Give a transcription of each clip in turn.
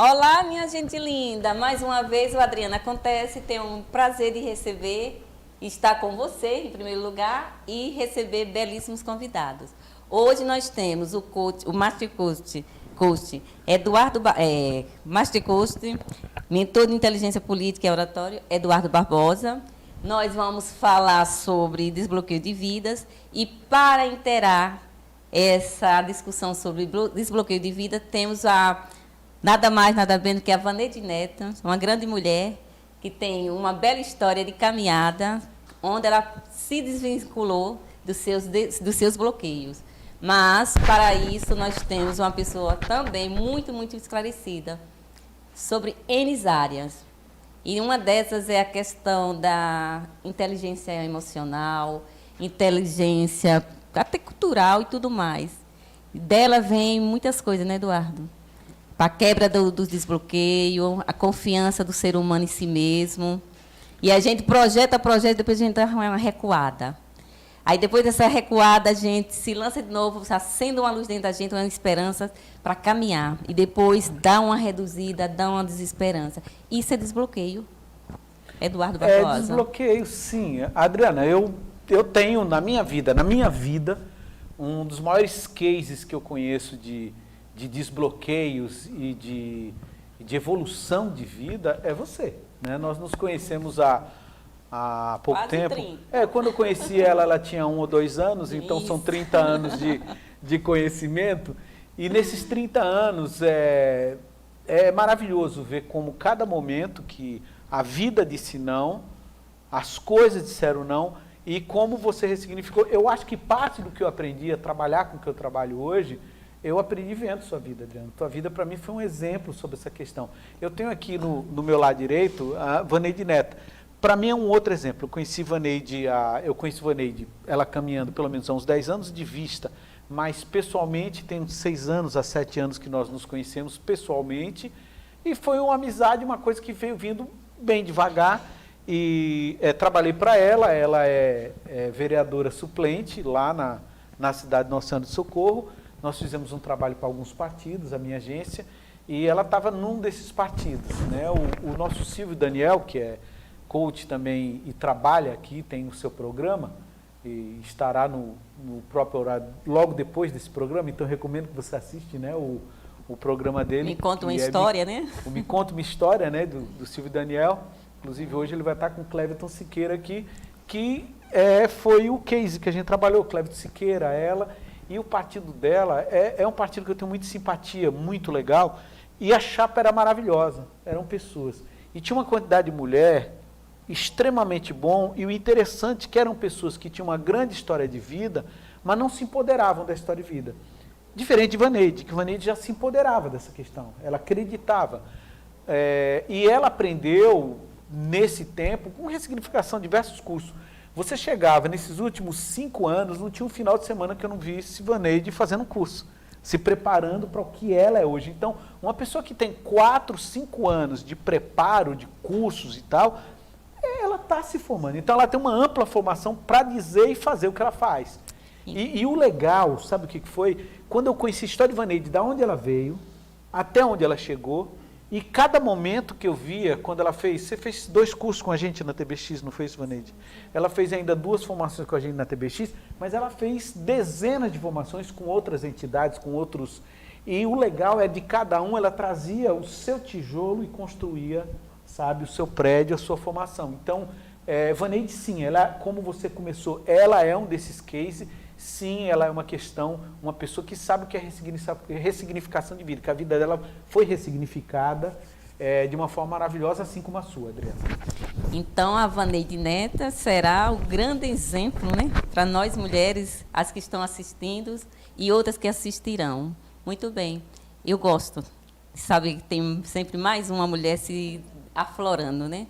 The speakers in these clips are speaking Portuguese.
Olá, minha gente linda. Mais uma vez o Adriana Acontece. Tenho um prazer de receber, estar com você em primeiro lugar e receber belíssimos convidados. Hoje nós temos o Master Coach Eduardo, Master Coach, mentor de inteligência política e oratório, Eduardo Barbosa. Nós vamos falar sobre desbloqueio de vidas e para inteirar essa discussão sobre desbloqueio de vida, temos nada mais, nada menos que a Vaneide Neto, uma grande mulher que tem uma bela história de caminhada, onde ela se desvinculou dos seus bloqueios. Mas, para isso, nós temos uma pessoa também muito, muito esclarecida sobre N áreas. E uma dessas é a questão da inteligência emocional, inteligência até cultural e tudo mais. Dela vem muitas coisas, né, Eduardo? Para a quebra do desbloqueio, a confiança do ser humano em si mesmo. E a gente projeta, depois a gente dá uma recuada. Aí, depois dessa recuada, a gente se lança de novo, acende uma luz dentro da gente, uma esperança para caminhar. E depois dá uma reduzida, dá uma desesperança. Isso é desbloqueio. Eduardo Barbosa. É desbloqueio, sim. Adriana, eu tenho na minha vida, um dos maiores cases que eu conheço de desbloqueios e de evolução de vida é você. Né? Nós nos conhecemos há pouco Quase tempo. 30. Quando eu conheci ela tinha 1 ou 2 anos, então Isso. são 30 anos de conhecimento. E nesses 30 anos é maravilhoso ver como cada momento que a vida disse não, as coisas disseram não, e como você ressignificou. Eu acho que parte do que eu aprendi a trabalhar com o que eu trabalho hoje, eu aprendi vendo sua vida, Adriano. Tua vida, para mim, foi um exemplo sobre essa questão. Eu tenho aqui no meu lado direito a Vaneide Neto. Para mim é um outro exemplo. Eu conheci Vaneide, ela caminhando pelo menos há uns 10 anos de vista, mas pessoalmente tem uns 6 anos a 7 anos que nós nos conhecemos pessoalmente, e foi uma amizade, uma coisa que veio vindo bem devagar, e trabalhei para ela é vereadora suplente lá na cidade de Nossa Senhora do Socorro. Nós fizemos um trabalho para alguns partidos, a minha agência, e ela estava num desses partidos. Né? O nosso Silvio Daniel, que é coach também e trabalha aqui, tem o seu programa, e estará no próprio horário, logo depois desse programa, então eu recomendo que você assista, né, o programa dele. Me conta uma história, né? O Me Conta uma História, né, do Silvio Daniel. Inclusive hoje ele vai estar com o Cleverton Siqueira aqui, que foi o case que a gente trabalhou, Cleverton Siqueira, ela, e o partido dela é um partido que eu tenho muita simpatia, muito legal, e a chapa era maravilhosa, eram pessoas. E tinha uma quantidade de mulher extremamente bom, e o interessante é que eram pessoas que tinham uma grande história de vida, mas não se empoderavam da história de vida. Diferente de Vaneide, que Vaneide já se empoderava dessa questão, ela acreditava. E ela aprendeu, nesse tempo, com ressignificação de diversos cursos. Você chegava, nesses últimos 5 anos, não tinha um final de semana que eu não visse Vaneide fazendo um curso, se preparando para o que ela é hoje. Então, uma pessoa que tem 4, 5 anos de preparo, de cursos e tal, ela está se formando. Então, ela tem uma ampla formação para dizer e fazer o que ela faz. E o legal, sabe o que foi? Quando eu conheci a história de Vaneide, de onde ela veio, até onde ela chegou, e cada momento que eu via, quando ela fez... Você fez 2 cursos com a gente na TBX, não fez, Vaneide? Ela fez ainda 2 formações com a gente na TBX, mas ela fez dezenas de formações com outras entidades, com outros... E o legal é de cada um, ela trazia o seu tijolo e construía, sabe, o seu prédio, a sua formação. Então, Vaneide, sim, ela, como você começou, ela é um desses cases. Sim, ela é uma pessoa que sabe o que é ressignificação de vida, que a vida dela foi ressignificada de uma forma maravilhosa, assim como a sua, Adriana. Então, a Vaneide Neto será o grande exemplo, né, para nós mulheres, as que estão assistindo e outras que assistirão. Muito bem. Eu gosto de saber que tem sempre mais uma mulher se aflorando, né,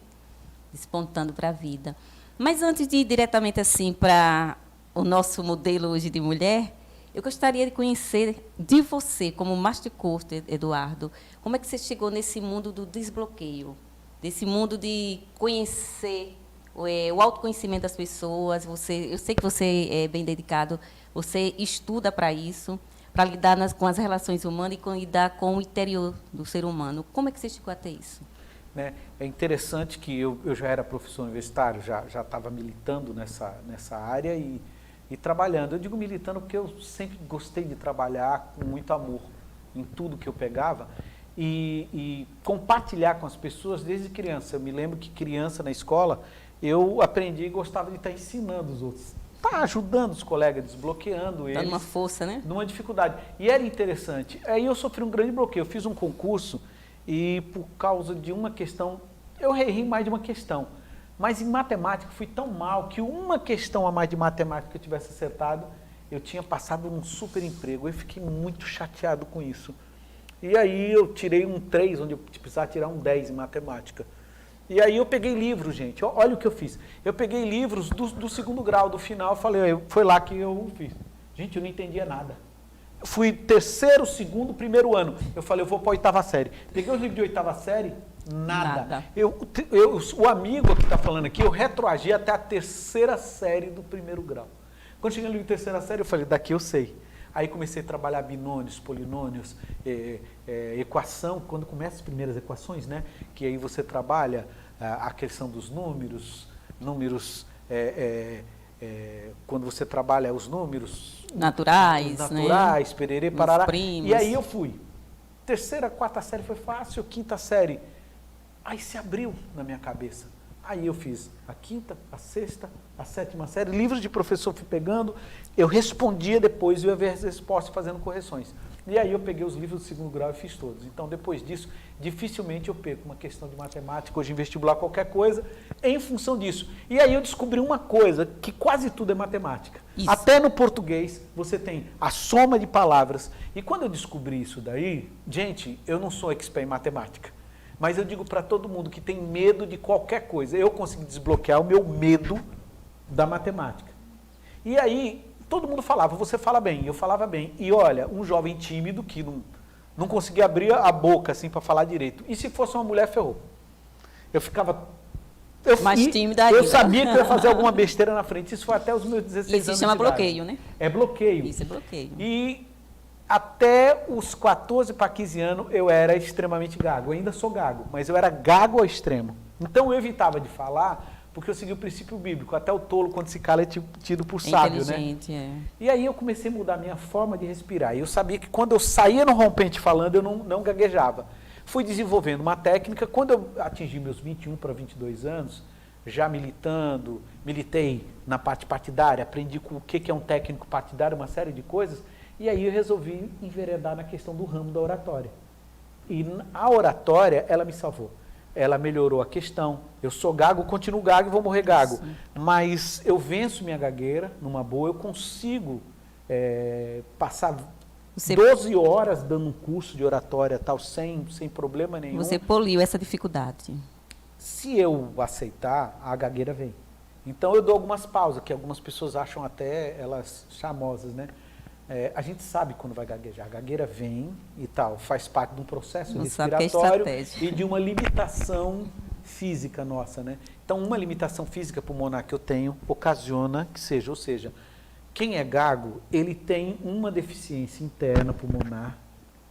despontando para a vida. Mas antes de ir diretamente assim para o nosso modelo hoje de mulher, eu gostaria de conhecer de você, como Master Coach, Eduardo, como é que você chegou nesse mundo do desbloqueio, desse mundo de conhecer o autoconhecimento das pessoas. Eu sei que você é bem dedicado, você estuda para isso. para lidar com as relações humanas e lidar com o interior do ser humano. Como é que você chegou a ter isso? Né? É interessante que eu já era professor universitário, já estava militando nessa área e trabalhando. Eu digo militando porque eu sempre gostei de trabalhar com muito amor em tudo que eu pegava e compartilhar com as pessoas desde criança. Eu me lembro que criança na escola, eu aprendi e gostava de estar ensinando os outros. Tá ajudando os colegas, desbloqueando eles. Dando uma força, né? Numa dificuldade. E era interessante. Aí eu sofri um grande bloqueio. Eu fiz um concurso e por causa de uma questão, eu errei mais de uma questão. Mas em matemática fui tão mal que uma questão a mais de matemática que eu tivesse acertado, eu tinha passado num super emprego. Eu fiquei muito chateado com isso. E aí eu tirei um 3, onde eu precisava tirar um 10 em matemática. E aí eu peguei livros, gente, olha o que eu fiz. Eu peguei livros do segundo grau, do final, foi lá que eu fiz. Gente, eu não entendia nada. Eu fui terceiro, segundo, primeiro ano. Eu falei, eu vou para a 8ª série. Peguei os livros de 8ª série, nada. O amigo que está falando aqui, eu retroagi até a 3ª série do primeiro grau. Quando cheguei no livro de 3ª série, eu falei, daqui eu sei. Aí comecei a trabalhar binômios, polinômios, equação, quando começa as primeiras equações, né? Que aí você trabalha a questão dos números, quando você trabalha os números naturais, né? Pererê, parará. Primos. E aí eu fui. 3ª, 4ª série foi fácil, 5ª série. Aí se abriu na minha cabeça. Aí eu fiz a 5ª, a 6ª, a 7ª série, livros de professor fui pegando, eu respondia depois, eu ia ver as respostas fazendo correções. E aí eu peguei os livros do segundo grau e fiz todos. Então, depois disso, dificilmente eu perco uma questão de matemática, hoje em vestibular, qualquer coisa, em função disso. E aí eu descobri uma coisa, que quase tudo é matemática. Isso. Até no português, você tem a soma de palavras. E quando eu descobri isso daí, gente, eu não sou expert em matemática. Mas eu digo para todo mundo que tem medo de qualquer coisa, eu consegui desbloquear o meu medo da matemática. E aí, todo mundo falava, você fala bem, eu falava bem. E olha, um jovem tímido que não conseguia abrir a boca assim para falar direito. E se fosse uma mulher, ferrou. Eu ficava... mais tímida ainda. Eu sabia que eu ia fazer alguma besteira na frente. Isso foi até os meus 16 anos. Isso se chama bloqueio, né? É bloqueio. Isso é bloqueio. E até os 14 para 15 anos eu era extremamente gago. Eu ainda sou gago, mas eu era gago ao extremo. Então eu evitava de falar porque eu segui o princípio bíblico. Até o tolo, quando se cala, é tido por sábio, né? E aí eu comecei a mudar a minha forma de respirar. E eu sabia que quando eu saía no rompente falando, eu não gaguejava. Fui desenvolvendo uma técnica. Quando eu atingi meus 21 para 22 anos, já militei na parte partidária, aprendi o que é um técnico partidário, uma série de coisas. E aí eu resolvi enveredar na questão do ramo da oratória. E a oratória, ela me salvou. Ela melhorou a questão. Eu sou gago, continuo gago e vou morrer gago. Sim. Mas eu venço minha gagueira numa boa, eu consigo passar 12 horas dando um curso de oratória tal, sem problema nenhum. Você poliu essa dificuldade. Se eu aceitar, a gagueira vem. Então eu dou algumas pausas, que algumas pessoas acham até elas chamosas, né? A gente sabe quando vai gaguejar. A gagueira vem e tal, faz parte de um processo respiratório e de uma limitação física nossa, né? Então, uma limitação física pulmonar que eu tenho ocasiona que seja, ou seja, quem é gago, ele tem uma deficiência interna pulmonar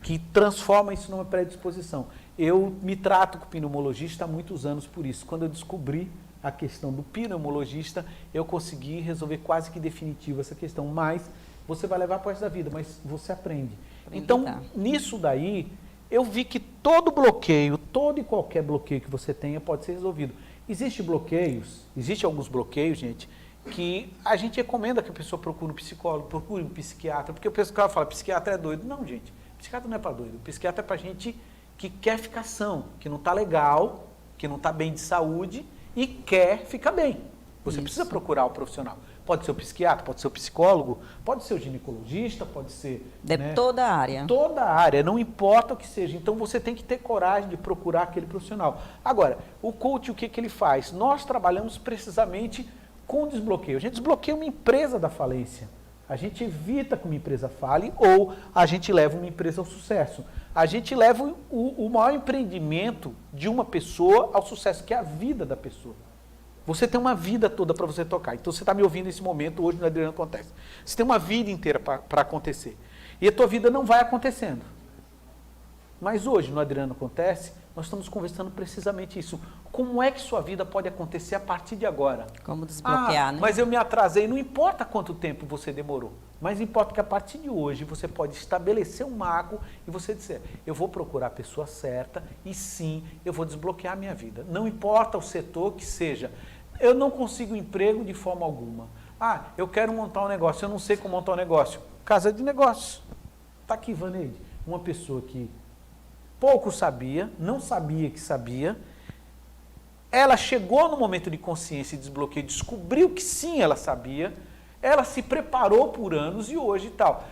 que transforma isso numa predisposição. Eu me trato com o pneumologista há muitos anos por isso. Quando eu descobri a questão do pneumologista, eu consegui resolver quase que definitivo essa questão, mas você vai levar para o resto da vida, mas você aprende. Então, nisso daí, eu vi que todo bloqueio, todo e qualquer bloqueio que você tenha pode ser resolvido. Existem alguns bloqueios, gente, que a gente recomenda que a pessoa procure um psicólogo, procure um psiquiatra, porque o pessoal fala, psiquiatra é doido. Não, gente, psiquiatra não é para doido. Psiquiatra é para gente que quer ficar são, que não está legal, que não está bem de saúde e quer ficar bem. Você precisa procurar o profissional. Pode ser o psiquiatra, pode ser o psicólogo, pode ser o ginecologista, pode ser... toda a área. Toda a área, não importa o que seja. Então, você tem que ter coragem de procurar aquele profissional. Agora, o coach, o que ele faz? Nós trabalhamos precisamente com desbloqueio. A gente desbloqueia uma empresa da falência. A gente evita que uma empresa fale ou a gente leva uma empresa ao sucesso. A gente leva o maior empreendimento de uma pessoa ao sucesso, que é a vida da pessoa. Você tem uma vida toda para você tocar. Então, você está me ouvindo nesse momento, hoje no Adriano Acontece. Você tem uma vida inteira para acontecer. E a tua vida não vai acontecendo. Mas hoje, no Adriano Acontece, nós estamos conversando precisamente isso. Como é que sua vida pode acontecer a partir de agora? Como desbloquear, né? Mas eu me atrasei, não importa quanto tempo você demorou. Mas importa que a partir de hoje você pode estabelecer um marco e você dizer, eu vou procurar a pessoa certa e sim, eu vou desbloquear a minha vida. Não importa o setor que seja. Eu não consigo emprego de forma alguma. Eu quero montar um negócio, eu não sei como montar um negócio. Casa de negócios. Está aqui, Vaneide, uma pessoa que pouco sabia, não sabia que sabia. Ela chegou no momento de consciência e desbloqueio, descobriu que sim, ela sabia. Ela se preparou por anos e hoje e tal.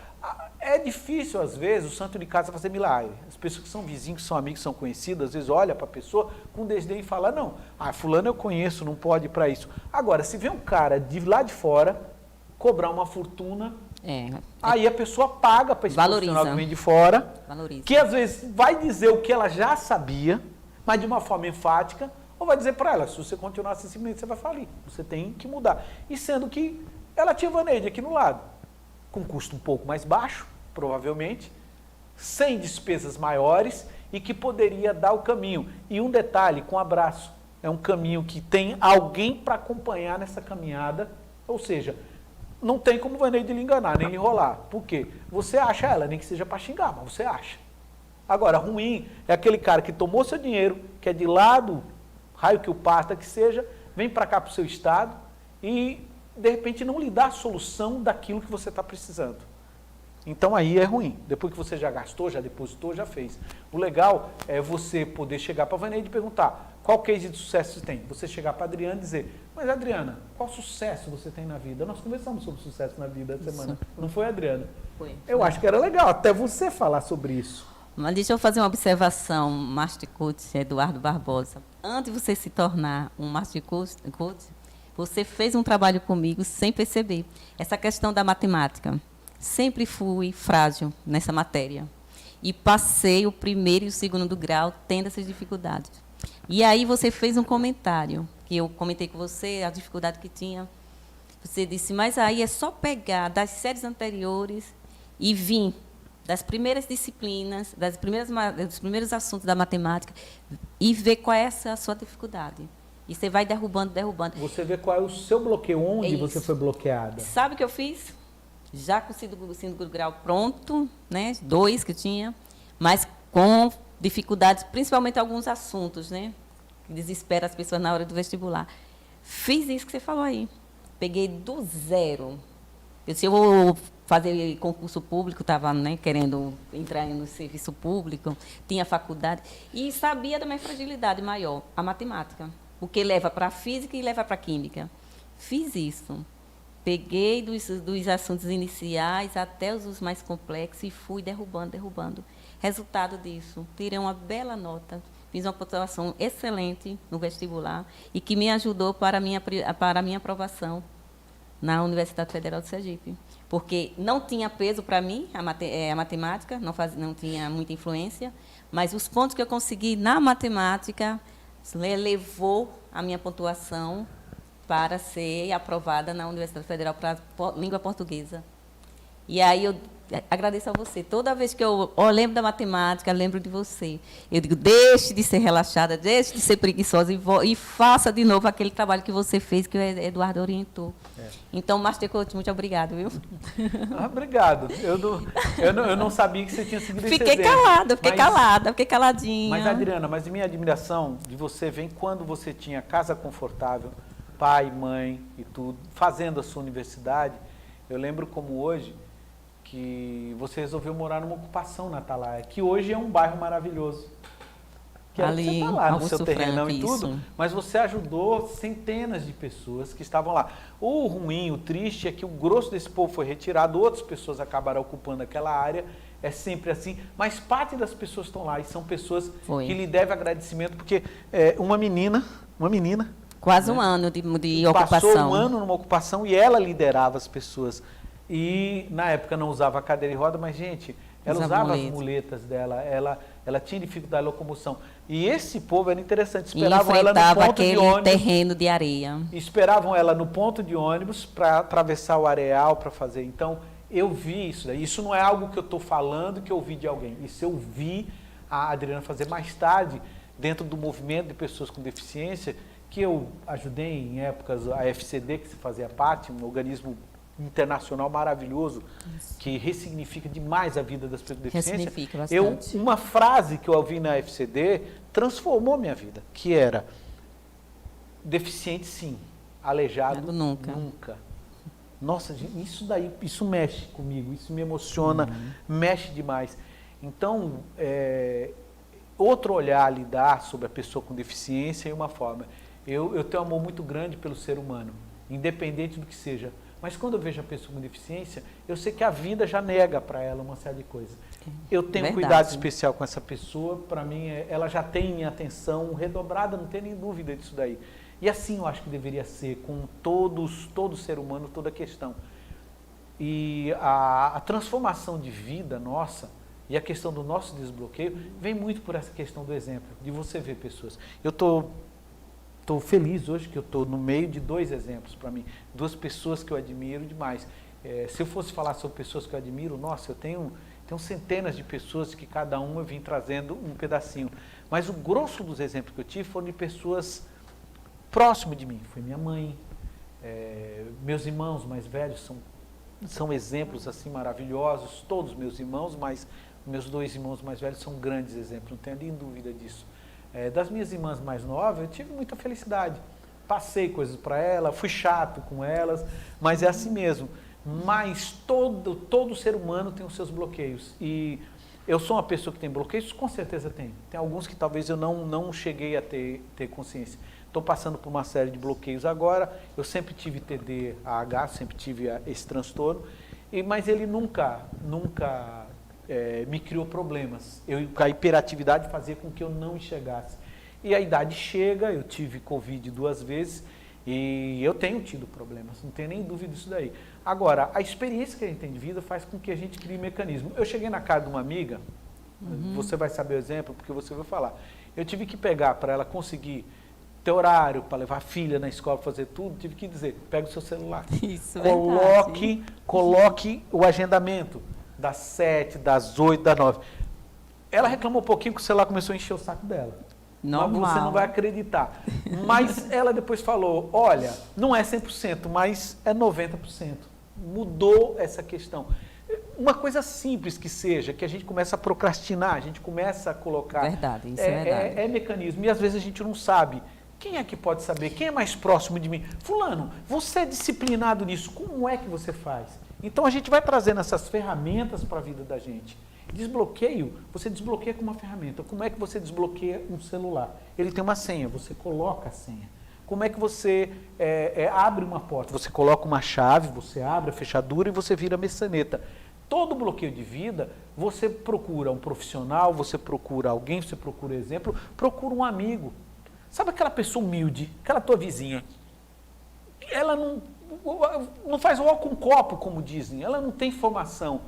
É difícil, às vezes, o santo de casa fazer milagre. As pessoas que são vizinhos, que são amigos, que são conhecidos, às vezes olha para a pessoa com desdém e fala, não, fulano eu conheço, não pode ir para isso. Agora, se vê um cara de lá de fora cobrar uma fortuna, aí a pessoa paga para esse profissional que vem de fora, que às vezes vai dizer o que ela já sabia, mas de uma forma enfática, ou vai dizer para ela, se você continuar assim, simplesmente você vai falir, você tem que mudar. E sendo que ela tinha Vaneide aqui no lado, com custo um pouco mais baixo, provavelmente, sem despesas maiores e que poderia dar o caminho. E um detalhe, com abraço, é um caminho que tem alguém para acompanhar nessa caminhada, ou seja, não tem como Vaneide lhe enganar, nem lhe enrolar. Por quê? Você acha ela, nem que seja para xingar, mas você acha. Agora, ruim é aquele cara que tomou seu dinheiro, que é de lado, raio que o parta que seja, vem para cá para o seu estado e de repente não lhe dá a solução daquilo que você está precisando. Então aí é ruim. Depois que você já gastou, já depositou, já fez. O legal é você poder chegar para a Vaneide e perguntar qual case de sucesso você tem. Você chegar para a Adriana e dizer, mas Adriana, qual sucesso você tem na vida? Nós conversamos sobre sucesso na vida essa semana. Não foi, Adriana? Foi. Eu acho que era legal até você falar sobre isso. Mas deixa eu fazer uma observação, Master Coach Eduardo Barbosa. Antes de você se tornar um Master Coach, você fez um trabalho comigo sem perceber. Essa questão da matemática. Sempre fui frágil nessa matéria. E passei o primeiro e o segundo grau tendo essas dificuldades. E aí você fez um comentário, que eu comentei com você, a dificuldade que tinha. Você disse, mas aí é só pegar das séries anteriores e vir das primeiras disciplinas, dos primeiros assuntos da matemática e ver qual é a sua dificuldade. E você vai derrubando. Você vê qual é o seu bloqueio, onde você foi bloqueada. Sabe o que eu fiz? Já com o segundo grau pronto, né? 2 que tinha, mas com dificuldades, principalmente alguns assuntos, né? Que desespera as pessoas na hora do vestibular. Fiz isso que você falou aí. Peguei do zero. Eu disse, eu vou fazer concurso público, estava, né, querendo entrar no serviço público, tinha faculdade, e sabia da minha fragilidade maior, a matemática. Porque leva para a física e leva para a química. Fiz isso. Peguei dos assuntos iniciais até os mais complexos e fui derrubando. Resultado disso, tirei uma bela nota, fiz uma pontuação excelente no vestibular e que me ajudou para a minha aprovação na Universidade Federal de Sergipe. Porque não tinha peso para mim a matemática, não tinha muita influência, mas os pontos que eu consegui na matemática elevou a minha pontuação para ser aprovada na Universidade Federal para língua portuguesa. E aí eu agradeço a você. Toda vez que eu lembro da matemática, lembro de você. Eu digo, deixe de ser relaxada, deixe de ser preguiçosa e faça de novo aquele trabalho que você fez, que o Eduardo orientou. Então, Master Coach, muito obrigado, viu? Obrigado. Eu não sabia que você tinha seguido esse exemplo. Fiquei caladinha. Mas, Adriana, minha admiração de você vem quando você tinha casa confortável, pai, mãe e tudo, fazendo a sua universidade. Eu lembro como hoje que você resolveu morar numa ocupação na Atalaia, que hoje é um bairro maravilhoso. Que ali, você está lá no seu terrenão e tudo, isso. mas você ajudou centenas de pessoas que estavam lá. O ruim, o triste é que o grosso desse povo foi retirado, outras pessoas acabaram ocupando aquela área, é sempre assim, mas parte das pessoas estão lá e são pessoas que lhe devem agradecimento, porque uma menina, quase um ano de ocupação. Passou um ano numa ocupação e ela liderava as pessoas. E na época não usava cadeira e roda, mas, gente, ela usava as muletas dela, ela tinha dificuldade de locomoção. E esse povo era interessante, esperavam ela no ponto de ônibus. Terreno de areia. Esperavam ela no ponto de ônibus para atravessar o areal para fazer. Então, eu vi isso daí. Isso não é algo que eu estou falando que eu ouvi de alguém. Isso eu vi a Adriana fazer mais tarde, dentro do movimento de pessoas com deficiência, que eu ajudei em épocas, a FCD, que se fazia parte, um organismo internacional maravilhoso, que ressignifica demais a vida das pessoas com deficiência. Ressignifica bastante. Uma frase que eu ouvi na FCD transformou minha vida, que era: deficiente sim, aleijado nunca. Nossa, isso daí, isso mexe comigo, isso me emociona, mexe demais. Então, outro olhar a lidar sobre a pessoa com deficiência é uma forma. Eu tenho um amor muito grande pelo ser humano, independente do que seja. Mas quando eu vejo a pessoa com deficiência, eu sei que a vida já nega para ela uma série de coisas. Eu tenho cuidado especial com essa pessoa, para mim, ela já tem minha atenção redobrada, não tem nem dúvida disso daí. E assim eu acho que deveria ser com todo ser humano, toda questão. E a transformação de vida nossa e a questão do nosso desbloqueio vem muito por essa questão do exemplo, de você ver pessoas. Eu estou feliz hoje que eu estou no meio de 2 exemplos para mim, 2 pessoas que eu admiro demais. Se eu fosse falar sobre pessoas que eu admiro, nossa, eu tenho centenas de pessoas que cada um eu vim trazendo um pedacinho. Mas o grosso dos exemplos que eu tive foram de pessoas próximo de mim. Foi minha mãe, meus irmãos mais velhos são exemplos assim maravilhosos, todos meus irmãos, mas meus 2 irmãos mais velhos são grandes exemplos, não tenho nem dúvida disso. Das minhas irmãs mais novas, eu tive muita felicidade. Passei coisas para elas, fui chato com elas, mas é assim mesmo. Mas todo ser humano tem os seus bloqueios. E eu sou uma pessoa que tem bloqueios? Com certeza tem. Tem alguns que talvez eu não cheguei a ter consciência. Estou passando por uma série de bloqueios agora. Eu sempre tive TDAH, sempre tive esse transtorno, mas ele nunca me criou problemas. A hiperatividade fazia com que eu não enxergasse. E a idade chega, eu tive Covid 2 vezes e eu tenho tido problemas, não tenho nem dúvida disso daí. Agora, a experiência que a gente tem de vida faz com que a gente crie mecanismo. Eu cheguei na casa de uma amiga, você vai saber o exemplo, porque você vai falar. Eu tive que pegar para ela conseguir ter horário, para levar a filha na escola, fazer tudo, tive que dizer, pega o seu celular, Isso, coloque o agendamento das 7, das 8, das 9. Ela reclamou um pouquinho que o celular começou a encher o saco dela. Normal. Mas você não vai acreditar. Mas ela depois falou, olha, não é 100%, mas é 90%. Mudou essa questão. Uma coisa simples que seja, que a gente começa a procrastinar, a gente começa a colocar... Verdade, isso é verdade. É mecanismo. E às vezes a gente não sabe. Quem é que pode saber? Quem é mais próximo de mim? Fulano, você é disciplinado nisso. Como é que você faz? Então a gente vai trazendo essas ferramentas para a vida da gente. Desbloqueio, você desbloqueia com uma ferramenta. Como é que você desbloqueia um celular? Ele tem uma senha, você coloca a senha. Como é que você abre uma porta? Você coloca uma chave, você abre a fechadura e você vira a maçaneta. Todo bloqueio de vida, você procura um profissional, você procura alguém, você procura exemplo, procura um amigo. Sabe aquela pessoa humilde, aquela tua vizinha? Ela não faz o álcool com copo, como dizem, ela não tem formação.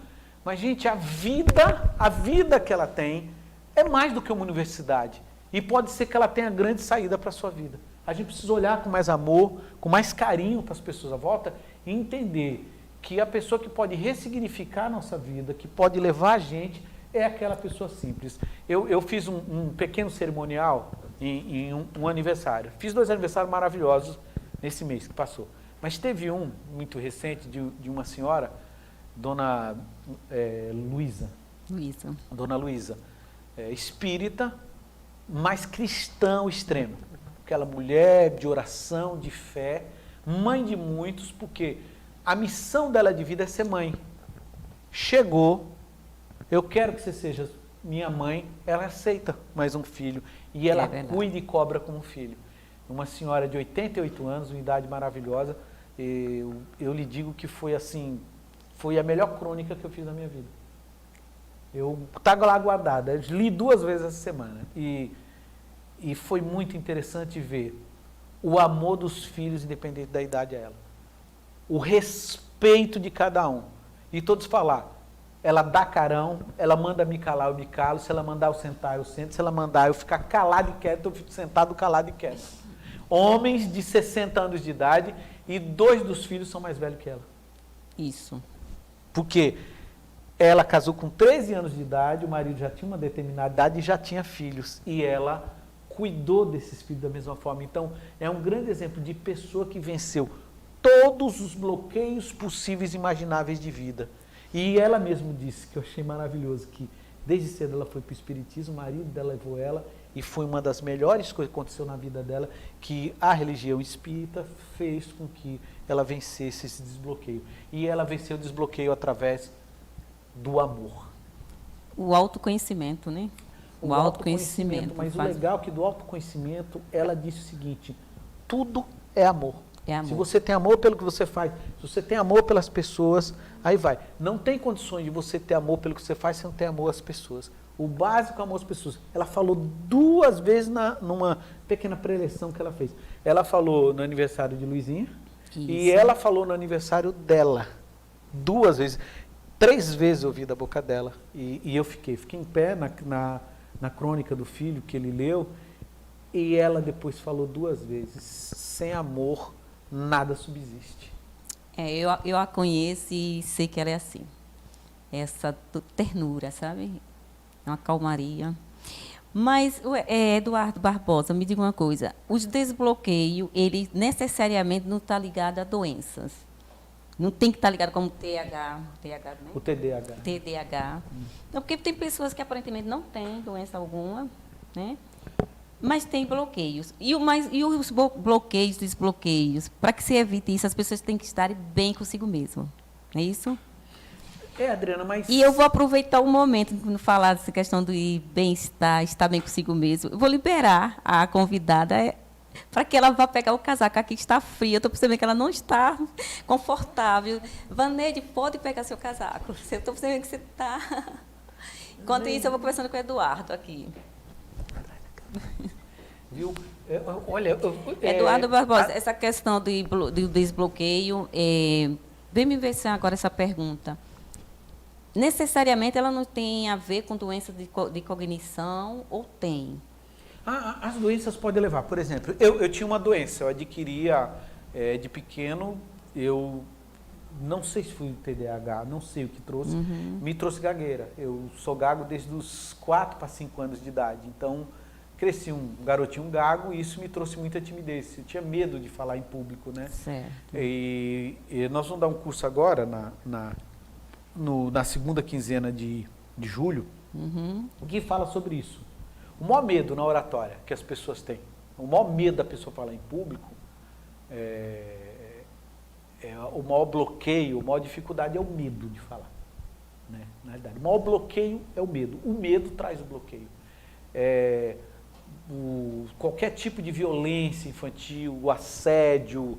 Mas, gente, a vida que ela tem é mais do que uma universidade. E pode ser que ela tenha grande saída para a sua vida. A gente precisa olhar com mais amor, com mais carinho para as pessoas à volta e entender que a pessoa que pode ressignificar a nossa vida, que pode levar a gente, é aquela pessoa simples. Eu fiz um pequeno cerimonial em um aniversário. Fiz 2 aniversários maravilhosos nesse mês que passou. Mas teve um muito recente de uma senhora, Dona Luísa. Dona Luísa, espírita, mas cristão extremo. Aquela mulher de oração, de fé, mãe de muitos, porque a missão dela de vida é ser mãe. Chegou, eu quero que você seja minha mãe, ela aceita mais um filho e ela cuida e cobra como filho. Uma senhora de 88 anos, uma idade maravilhosa, eu lhe digo que foi assim, foi a melhor crônica que eu fiz na minha vida. Eu estava lá guardada, eu li 2 vezes essa semana e foi muito interessante ver o amor dos filhos, independente da idade a ela. O respeito de cada um. E todos falar, ela dá carão, ela manda me calar, eu me calo, se ela mandar eu sentar, eu sento, se ela mandar eu ficar calado e quieto, eu fico sentado, calado e quieto. Homens de 60 anos de idade e 2 dos filhos são mais velhos que ela. Isso. Porque ela casou com 13 anos de idade, o marido já tinha uma determinada idade e já tinha filhos. E ela cuidou desses filhos da mesma forma. Então, é um grande exemplo de pessoa que venceu todos os bloqueios possíveis e imagináveis de vida. E ela mesma disse, que eu achei maravilhoso, que desde cedo ela foi para o espiritismo, o marido dela levou ela, e foi uma das melhores coisas que aconteceu na vida dela, que a religião espírita fez com que ela vencesse esse desbloqueio. E ela venceu o desbloqueio através do amor. O autoconhecimento, né? O autoconhecimento. Mas o legal é que do autoconhecimento, ela disse o seguinte, tudo é amor. É amor. Se você tem amor pelo que você faz, se você tem amor pelas pessoas, aí vai. Não tem condições de você ter amor pelo que você faz se não tem amor às pessoas. O básico é amor às pessoas. Ela falou 2 vezes numa pequena preleção que ela fez. Ela falou no aniversário de Luizinha e ela falou no aniversário dela. 2 vezes. 3 vezes eu ouvi da boca dela. E eu fiquei em pé na crônica do filho que ele leu, e ela depois falou 2 vezes, sem amor, nada subsiste. Eu a conheço e sei que ela é assim. Essa ternura, sabe? Uma calmaria. Mas, Eduardo Barbosa, me diga uma coisa. Os desbloqueios, ele necessariamente não está ligado a doenças. Não tem que estar ligado como TDAH, né? O TDAH. TDAH. Então, porque tem pessoas que aparentemente não têm doença alguma, né? Mas tem bloqueios. E os bloqueios, desbloqueios, para que se evite isso, as pessoas têm que estar bem consigo mesmo. É isso? Adriana, mas... E eu vou aproveitar o momento quando falar dessa questão do bem-estar, estar bem consigo mesmo. Eu vou liberar a convidada para que ela vá pegar o casaco. Aqui está frio, eu estou percebendo que ela não está confortável. Vaneide, pode pegar seu casaco. Eu estou percebendo que você está... Enquanto isso, eu vou conversando com o Eduardo aqui. Viu? Olha... Eduardo Barbosa, essa questão do desbloqueio, vem me ver agora essa pergunta. Necessariamente ela não tem a ver com doença de cognição ou tem? As doenças podem levar. Por exemplo, eu tinha uma doença, eu adquiria de pequeno, eu não sei se foi TDAH, não sei o que trouxe, me trouxe gagueira. Eu sou gago desde os 4 para 5 anos de idade, então cresci um garotinho gago e isso me trouxe muita timidez. Eu tinha medo de falar em público, né? Certo. E nós vamos dar um curso agora, na segunda quinzena de julho, que fala sobre isso. O maior medo na oratória que as pessoas têm, o maior medo da pessoa falar em público, o maior bloqueio, a maior dificuldade é o medo de falar. Né? Na realidade, o maior bloqueio é o medo. O medo traz o bloqueio. Qualquer tipo de violência infantil, o assédio,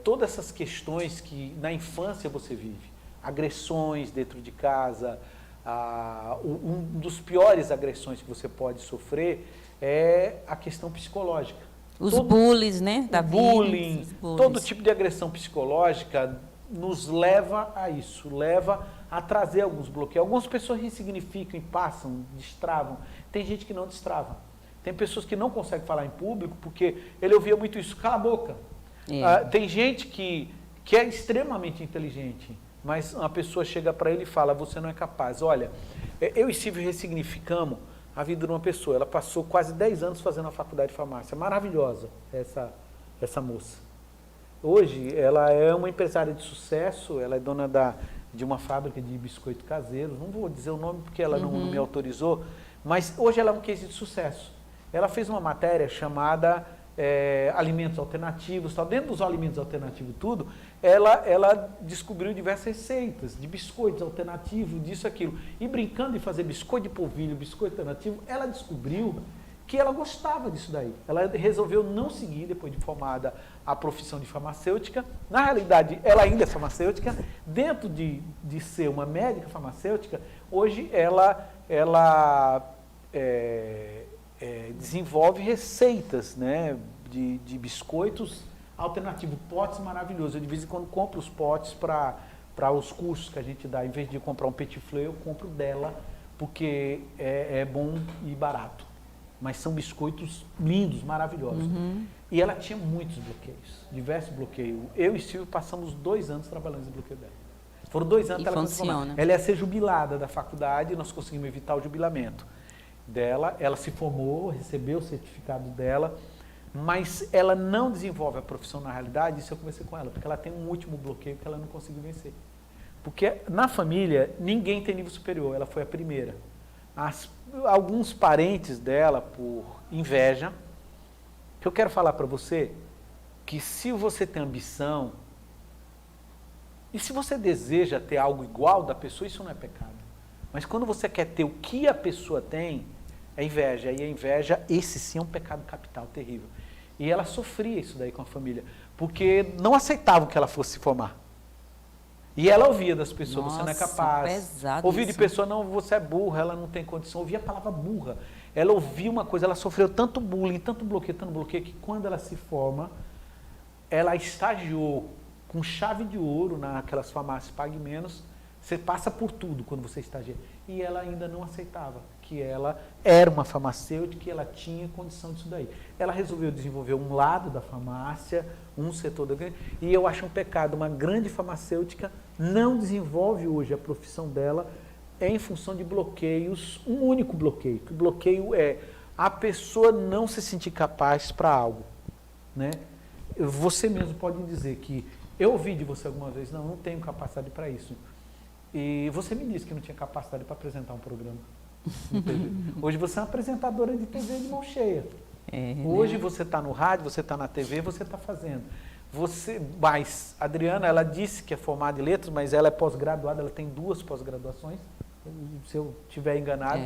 todas essas questões que na infância você vive, agressões dentro de casa, um dos piores agressões que você pode sofrer é a questão psicológica. Os bullies, né? O bullying, todo tipo de agressão psicológica nos leva a isso, leva a trazer alguns bloqueios. Algumas pessoas ressignificam e passam, destravam. Tem gente que não destrava. Tem pessoas que não conseguem falar em público porque ele ouvia muito isso, cala a boca. Tem gente que é extremamente inteligente, mas uma pessoa chega para ele e fala, você não é capaz. Olha, eu e Silvio ressignificamos a vida de uma pessoa. Ela passou quase 10 anos fazendo a faculdade de farmácia. Maravilhosa essa moça. Hoje ela é uma empresária de sucesso, ela é dona de uma fábrica de biscoito caseiro. Não vou dizer o nome porque ela não me autorizou, mas hoje ela é um case de sucesso. Ela fez uma matéria chamada alimentos alternativos, tal. Dentro dos alimentos alternativos tudo, ela descobriu diversas receitas de biscoitos alternativos, disso, aquilo. E brincando de fazer biscoito de polvilho, biscoito alternativo, ela descobriu que ela gostava disso daí. Ela resolveu não seguir, depois de formada, a profissão de farmacêutica. Na realidade, ela ainda é farmacêutica. Dentro de ser uma médica farmacêutica, hoje ela desenvolve receitas, né, de biscoitos alternativos, potes maravilhosos. Eu de vez em quando compro os potes para os cursos que a gente dá. Em vez de comprar um petit fleur, eu compro dela, porque é bom e barato. Mas são biscoitos lindos, maravilhosos. E ela tinha muitos bloqueios, diversos bloqueios. Eu e Silvio passamos 2 anos trabalhando nesse bloqueio dela. Foram 2 anos E que ela conseguiu formar. funciona. Ela ia ser jubilada da faculdade e nós conseguimos evitar o jubilamento dela. Ela se formou, recebeu o certificado dela, mas ela não desenvolve a profissão na realidade. Isso eu conversei com ela, porque ela tem um último bloqueio que ela não conseguiu vencer. Porque na família, ninguém tem nível superior, ela foi a primeira. Alguns parentes dela, por inveja, que eu quero falar para você, que se você tem ambição, e se você deseja ter algo igual da pessoa, isso não é pecado. Mas quando você quer ter o que a pessoa tem, é inveja. E a inveja, esse sim é um pecado capital, terrível. E ela sofria isso daí com a família, porque não aceitavam que ela fosse se formar. E ela ouvia das pessoas, você não é capaz. Pesado Ouvia de isso. pessoa, não, você é burra, ela não tem condição. Ouvia a palavra burra. Ela ouvia uma coisa, ela sofreu tanto bullying, tanto bloqueio, que quando ela se forma, ela estagiou com chave de ouro naquelas farmácias Pague Menos. Você passa por tudo quando você estagia. E ela ainda não aceitava que ela era uma farmacêutica, que ela tinha condição disso daí. Ela resolveu desenvolver um lado da farmácia, um setor da... E eu acho um pecado, uma grande farmacêutica não desenvolve hoje a profissão dela em função de bloqueios, um único bloqueio. Que o bloqueio é a pessoa não se sentir capaz para algo, né? Você mesmo pode dizer que eu ouvi de você alguma vez, não tenho capacidade para isso. E você me disse que não tinha capacidade para apresentar um programa de TV. Hoje você é uma apresentadora de TV de mão cheia. Hoje você está no rádio, você está na TV, você está fazendo. Mas a Adriana, ela disse que é formada em letras, mas ela é pós-graduada, ela tem 2 pós-graduações, se eu estiver enganado.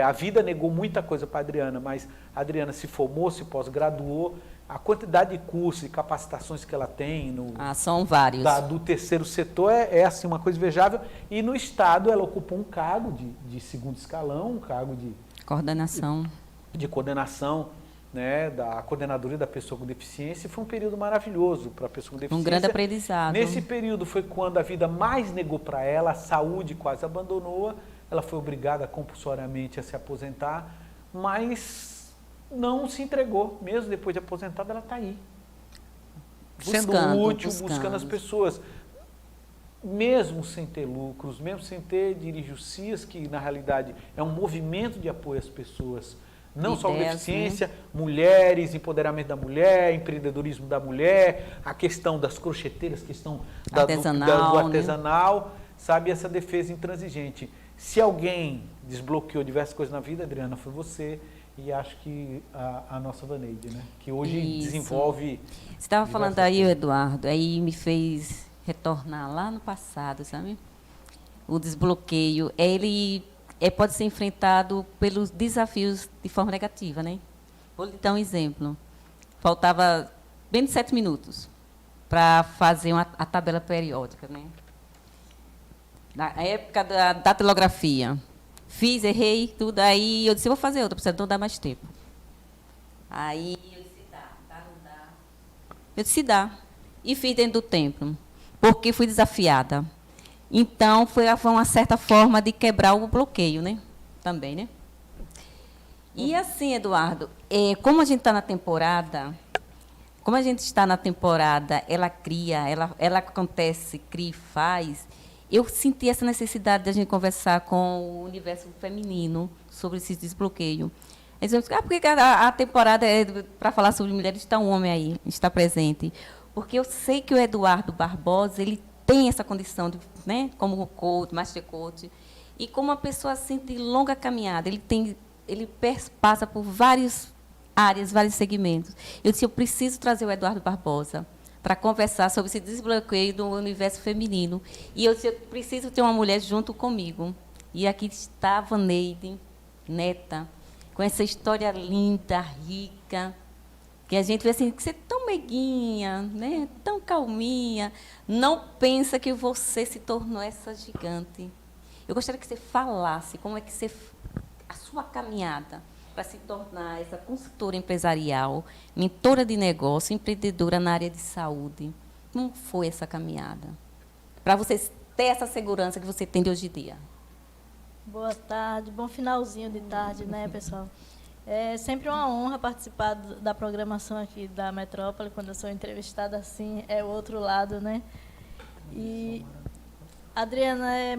A vida negou muita coisa para a Adriana, mas a Adriana se formou, se pós-graduou. A quantidade de cursos e capacitações que ela tem são vários. Do terceiro setor é assim, uma coisa invejável. E no Estado ela ocupou um cargo de segundo escalão, um cargo de coordenação. De coordenação, né, da coordenadoria da pessoa com deficiência. E foi um período maravilhoso para a pessoa com deficiência. Um grande aprendizado. Nesse período foi quando a vida mais negou para ela, a saúde quase abandonou-a. Ela foi obrigada compulsoriamente a se aposentar, mas não se entregou, mesmo depois de aposentada, ela está aí. Sendo útil, buscando as pessoas. Mesmo sem ter lucros, mesmo sem ter dirigir o CIAS, que na realidade é um movimento de apoio às pessoas, não só com deficiência, né? Mulheres, empoderamento da mulher, empreendedorismo da mulher, a questão das crocheteiras, questão do artesanal, né? Sabe, essa defesa intransigente. Se alguém desbloqueou diversas coisas na vida, Adriana, foi você. E acho que a nossa Vaneide, né? Que hoje desenvolve... Você estava falando aí, Eduardo, aí me fez retornar lá no passado, sabe? O desbloqueio, ele pode ser enfrentado pelos desafios de forma negativa, né? Vou lhe dar um exemplo. Faltava bem de 7 minutos para fazer a tabela periódica, né? Na época da datilografia. Fiz, errei, tudo. Aí eu disse, vou fazer outra, precisa não dar mais tempo. Aí eu disse, não dá. Eu disse, dá. E fiz dentro do tempo, porque fui desafiada. Então, foi uma certa forma de quebrar o bloqueio, né? Também, né? E assim, Eduardo, como a gente está na temporada, ela cria, ela acontece, cria e faz. Eu senti essa necessidade de a gente conversar com o universo feminino sobre esse desbloqueio. Eles dizem, por que a temporada é para falar sobre mulheres, está um homem aí, está presente? Porque eu sei que o Eduardo Barbosa, ele tem essa condição, né, como coach, master coach, e como uma pessoa assim, de longa caminhada, ele passa por várias áreas, vários segmentos. Eu disse, eu preciso trazer o Eduardo Barbosa para conversar sobre esse desbloqueio do universo feminino. E eu preciso ter uma mulher junto comigo. E aqui está a Vaneide, neta, com essa história linda, rica, que a gente vê assim, que você é tão meiguinha, né? Tão calminha, não pensa que você se tornou essa gigante. Eu gostaria que você falasse como é que a sua caminhada para se tornar essa consultora empresarial, mentora de negócio, empreendedora na área de saúde. Como foi essa caminhada? Para você ter essa segurança que você tem de hoje em dia. Boa tarde, bom finalzinho de tarde, né, pessoal? É sempre uma honra participar da programação aqui da Metrópole, quando eu sou entrevistada assim, é o outro lado, né? E Adriana, é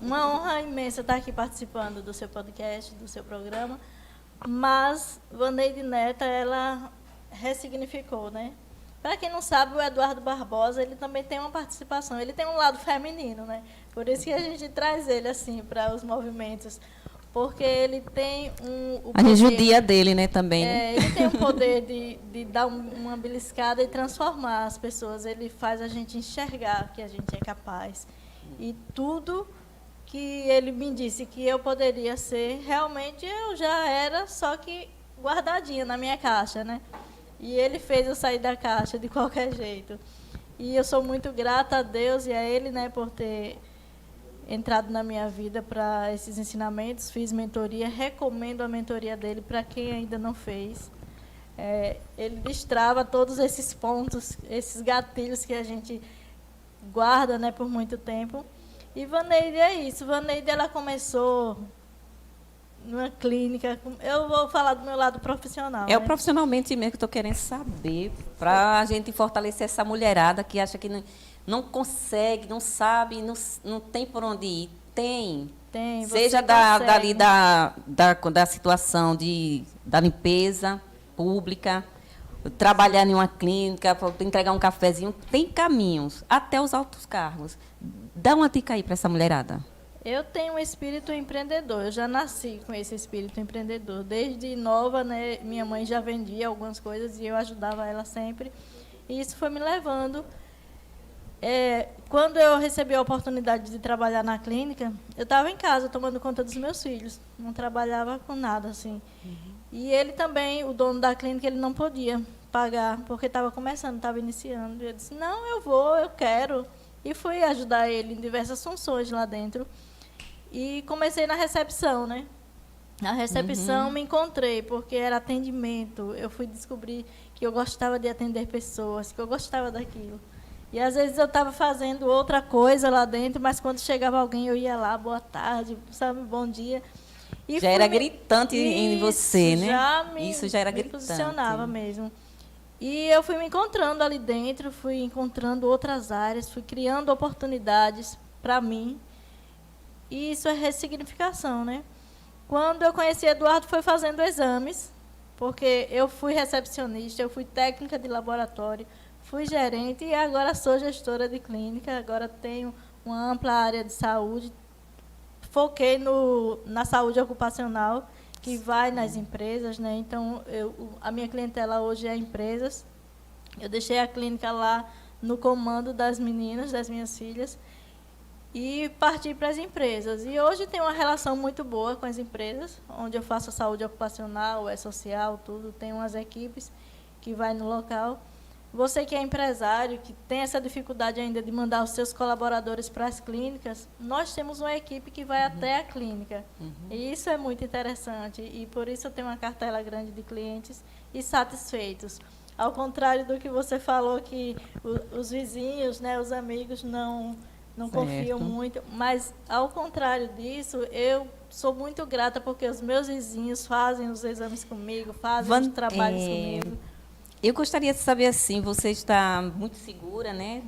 uma honra imensa estar aqui participando do seu podcast, do seu programa, mas Vaneide Neta, ela ressignificou, né? Para quem não sabe, o Eduardo Barbosa, ele também tem uma participação, ele tem um lado feminino, né? Por isso que a gente traz ele assim para os movimentos, porque ele tem o A gente poder, judia dele, né, também. Né? ele tem o poder de dar uma beliscada e transformar as pessoas, ele faz a gente enxergar que a gente é capaz. E tudo que ele me disse que eu poderia ser, realmente eu já era, só que guardadinha na minha caixa, né? E ele fez eu sair da caixa de qualquer jeito. E eu sou muito grata a Deus e a ele, né, por ter entrado na minha vida para esses ensinamentos. Fiz mentoria, recomendo a mentoria dele para quem ainda não fez. Ele destrava todos esses pontos, esses gatilhos que a gente guarda, né, por muito tempo. E Vaneide é isso. Vaneide, ela começou numa clínica. Eu vou falar do meu lado profissional. É o profissionalmente mesmo que eu estou querendo saber, para a gente fortalecer essa mulherada que acha que não consegue, não sabe, não tem por onde ir. Tem. Seja dali da situação da limpeza pública, trabalhar em uma clínica, entregar um cafezinho, tem caminhos, até os altos cargos. Dá uma dica aí para essa mulherada. Eu tenho um espírito empreendedor, eu já nasci com esse espírito empreendedor. Desde nova, né, minha mãe já vendia algumas coisas e eu ajudava ela sempre. E isso foi me levando. Quando eu recebi a oportunidade de trabalhar na clínica, eu estava em casa tomando conta dos meus filhos, não trabalhava com nada assim. E ele também, o dono da clínica, ele não podia pagar, porque estava começando, estava iniciando. E eu disse, não, eu quero. E fui ajudar ele em diversas funções lá dentro. E comecei na recepção, né? Na recepção me encontrei, porque era atendimento. Eu fui descobrir que eu gostava de atender pessoas, que eu gostava daquilo. E às vezes eu estava fazendo outra coisa lá dentro, mas quando chegava alguém eu ia lá, boa tarde, sabe, bom dia. E já era gritante em você, né? Isso já era gritante. Posicionava mesmo. E eu fui me encontrando ali dentro, fui encontrando outras áreas, fui criando oportunidades para mim. E isso é ressignificação, né? Quando eu conheci Eduardo, foi fazendo exames, porque eu fui recepcionista, eu fui técnica de laboratório, fui gerente e agora sou gestora de clínica, agora tenho uma ampla área de saúde. Foquei na saúde ocupacional, que vai nas empresas, né? Então, a minha clientela hoje é empresas. Eu deixei a clínica lá no comando das meninas, das minhas filhas, e parti para as empresas. E hoje tem uma relação muito boa com as empresas, onde eu faço a saúde ocupacional, social, tudo. Tem umas equipes que vai no local. Você que é empresário, que tem essa dificuldade ainda de mandar os seus colaboradores para as clínicas, nós temos uma equipe que vai até a clínica. E isso é muito interessante. E por isso eu tenho uma cartela grande de clientes e satisfeitos. Ao contrário do que você falou, que os vizinhos, né, os amigos não confiam muito. Mas, ao contrário disso, eu sou muito grata porque os meus vizinhos fazem os exames comigo, fazem os trabalhos comigo. Eu gostaria de saber, assim, você está muito segura, né?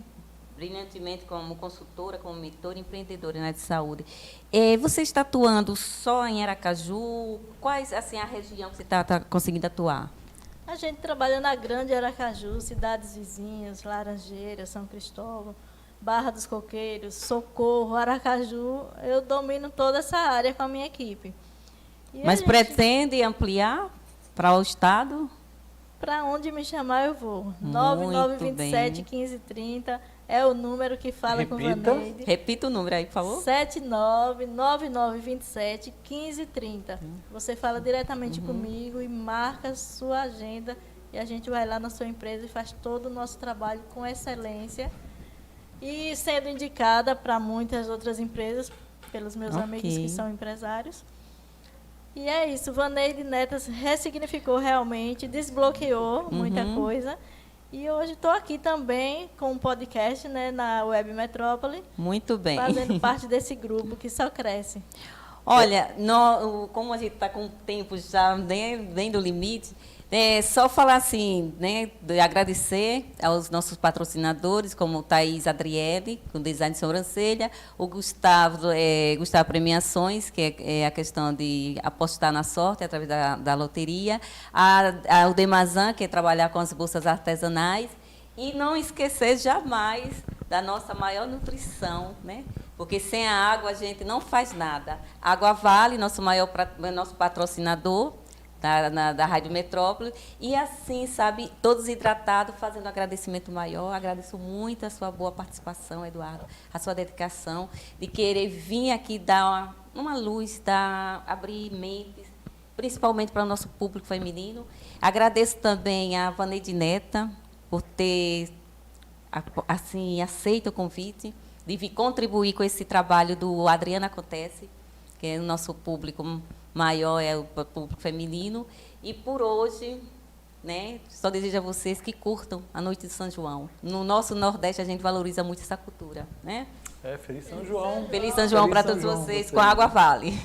Brilhantemente como consultora, como mentora, empreendedora na área de saúde. Você está atuando só em Aracaju? Quais, assim, a região que você está conseguindo atuar? A gente trabalha na Grande Aracaju, cidades vizinhas, Laranjeiras, São Cristóvão, Barra dos Coqueiros, Socorro, Aracaju. Eu domino toda essa área com a minha equipe. Mas pretende ampliar para o estado? Para onde me chamar, eu vou. 9927-1530 é o número que fala com Vaneide. Repita o número aí, por favor. 799927-1530. Você fala diretamente comigo e marca sua agenda e a gente vai lá na sua empresa e faz todo o nosso trabalho com excelência. E sendo indicada para muitas outras empresas, pelos meus amigos que são empresários. E é isso, Vaneide Netas ressignificou realmente, desbloqueou muita coisa. E hoje estou aqui também com um podcast, né, na Web Metrópole. Muito bem. Fazendo parte desse grupo que só cresce. Olha, como a gente está com o tempo já bem do limite, Só falar assim, né, de agradecer aos nossos patrocinadores, como o Thaís Adriele, com design de sobrancelha, o Gustavo Premiações, que é a questão de apostar na sorte através da loteria, o Demazan, que é trabalhar com as bolsas artesanais, e não esquecer jamais da nossa maior nutrição, né? Porque sem a água a gente não faz nada. A Água Vale, nosso patrocinador, da Rádio Metrópole, e assim, sabe, todos hidratados, fazendo um agradecimento maior. Agradeço muito a sua boa participação, Eduardo, a sua dedicação, de querer vir aqui dar uma luz, abrir mentes, principalmente para o nosso público feminino. Agradeço também a Vaneide Neta por ter assim, aceito o convite de vir contribuir com esse trabalho do Adriana Acontece, que é o nosso público maior, é o público feminino. E por hoje, né, só desejo a vocês que curtam a Noite de São João. No nosso Nordeste, a gente valoriza muito essa cultura, né? Feliz São João. Feliz São João para todos vocês, com a Água Vale.